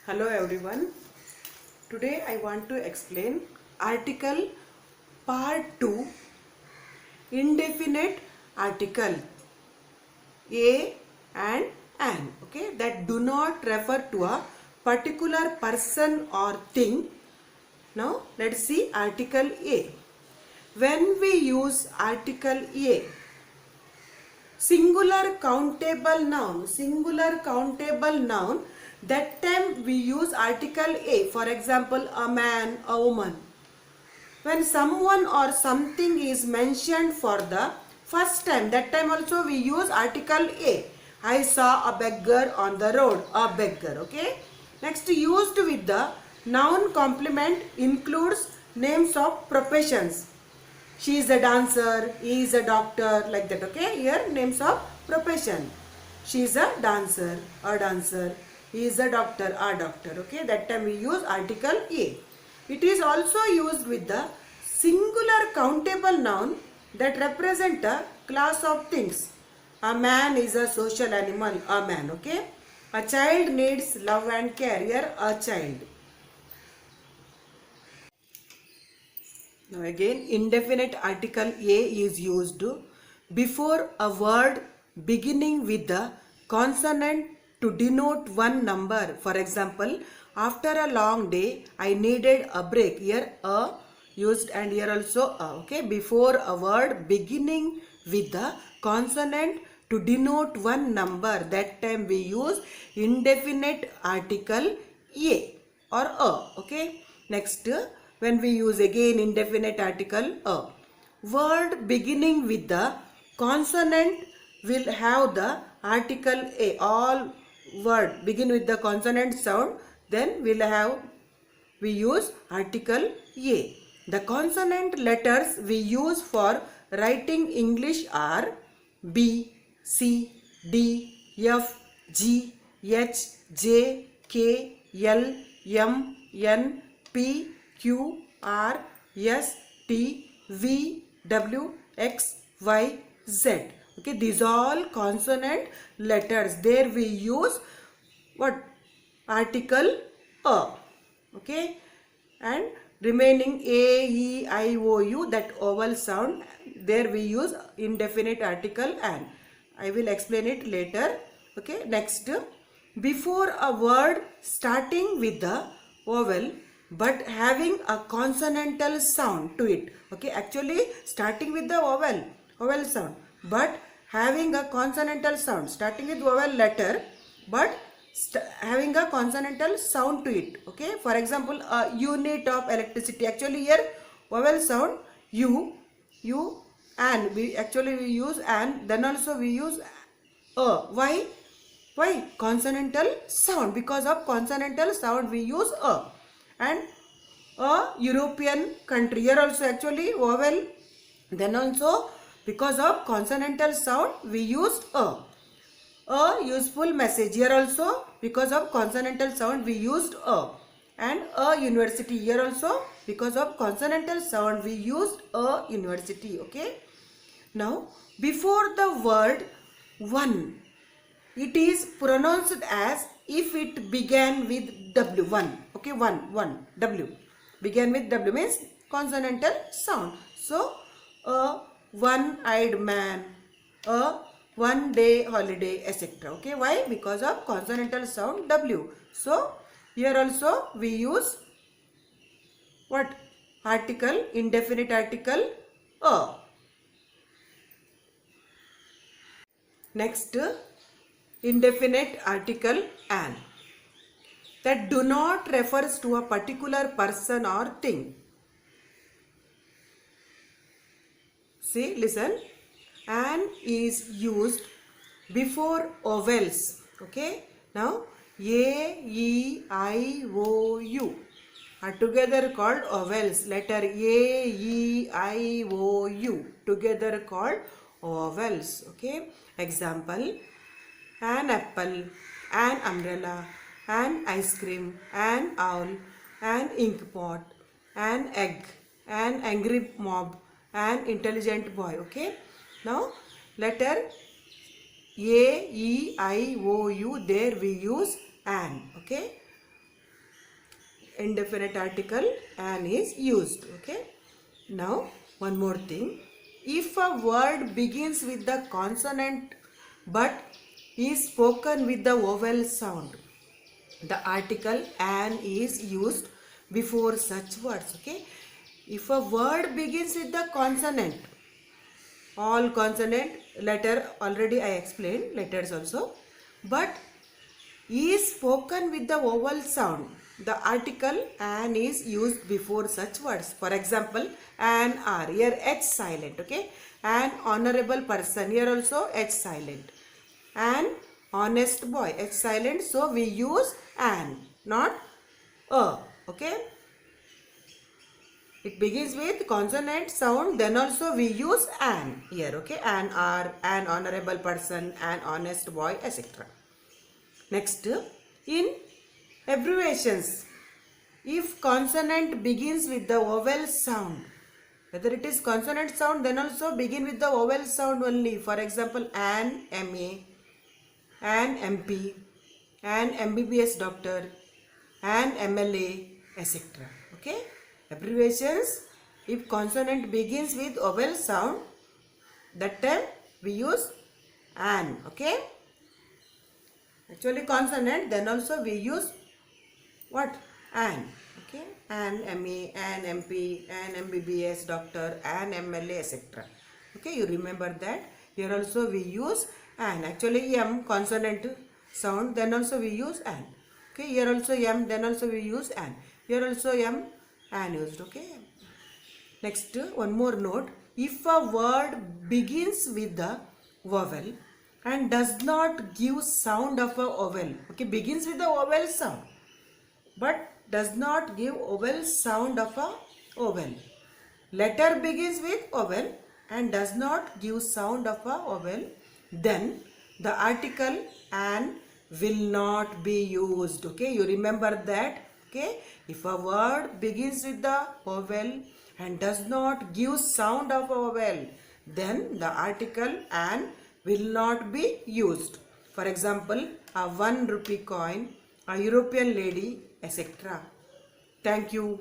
Hello everyone. Today I want to explain article part 2, indefinite article a and an, okay, that do not refer to a particular person or thing. Now let's see article A. When we use article A, singular countable noun, that time we use article A. For example, a man, a woman. When someone or something is mentioned for the first time, that time also we use article A. I saw a beggar on the road, a beggar, okay. Next, used with the noun complement includes names of professions. She is a dancer, he is a doctor, like that, okay. Here names of profession. She is a dancer, he is a doctor, okay. That time we use article A. It is also used with the singular countable noun that represent a class of things. A man is a social animal, a man, okay. A child needs love and care, here a child. Now again, indefinite article A is used before a word beginning with the consonant to denote one number. For example, after a long day, I needed a break. Here a used and here also a. Okay, before a word beginning with the consonant to denote one number. That time we use indefinite article A or a. Okay. Next, when we use again indefinite article a, word beginning with the consonant will have the article A. All word begin with the consonant sound, then we use article A. The consonant letters we use for writing English are B, C, D, F, G, H, J, K, L, M, N, P, Q, R, S, T, V, W, X, Y, Z. Okay, these all consonant letters. There we use what? Article A. Okay, and remaining A, E, I, O, U, that vowel sound, there we use indefinite article an. I will explain it later. Okay, next, before a word starting with the vowel but having a consonantal sound to it. Okay, actually starting with the vowel sound, but having a consonantal sound, starting with vowel letter but having a consonantal sound to it. Okay, for example, a unit of electricity. Actually here vowel sound u, and we use and, then also we use a. Why consonantal sound? Because of consonantal sound we use a. And a European country, here also actually vowel, then also because of consonantal sound we used a. Useful message, here also because of consonantal sound we used a. And a university, here also because of consonantal sound we used a university. Okay, now before the word one, it is pronounced as if it began with W. One. Okay, one W. Began with W means consonantal sound. So, a one-eyed man, a one-day holiday, etc. Okay, why? Because of consonantal sound W. So, here also we use what? Article, indefinite article a. Next, indefinite article an, that do not refers to a particular person or thing. See, listen. An is used before vowels. Okay. Now, A, E, I, O, U are together called vowels. Letter A, E, I, O, U together called vowels. Okay. Example: an apple, an umbrella, an ice cream, an owl, an ink pot, an egg, an angry mob, an intelligent boy. Okay. Now letter A, E, I, O, U, there we use an. Okay. indefinite article an is used. Okay. Now one more thing. If a word begins with the consonant but is spoken with the vowel sound, the article an is used before such words. Okay. If a word begins with the consonant, all consonant letter already I explained, letters also, but is spoken with the vowel sound, the article an is used before such words. For example, an are, here H silent. Okay. An honorable person, here also H silent. An honest boy, H silent, so we use an, not a. Okay. It begins with consonant sound, then also we use an here. Okay. An are, an honorable person, an honest boy, etc. Next, in abbreviations, if consonant begins with the vowel sound, whether it is consonant sound, then also begin with the vowel sound only. For example, an MA, an MP, an MBBS doctor, an MLA, etc. Okay. Abbreviations, if consonant begins with vowel sound, that time we use an. Okay. Actually consonant, then also we use what? An. Okay. An MA, an MP, an MBBS doctor, an MLA, etc. Okay. You remember that. Here also we use an. Actually M consonant sound, then also we use an. Okay. Here also M, then also we use an. Here also M, an used. Okay. Next, one more note. If a word begins with the vowel and does not give sound of a vowel, okay, begins with the vowel sound but does not give vowel sound of a vowel. Letter begins with vowel and does not give sound of a vowel, then the article an will not be used. Okay, you remember that. Okay, if a word begins with the vowel and does not give sound of a vowel, then the article an will not be used. For example, a 1 rupee coin, a European lady, etc. Thank you.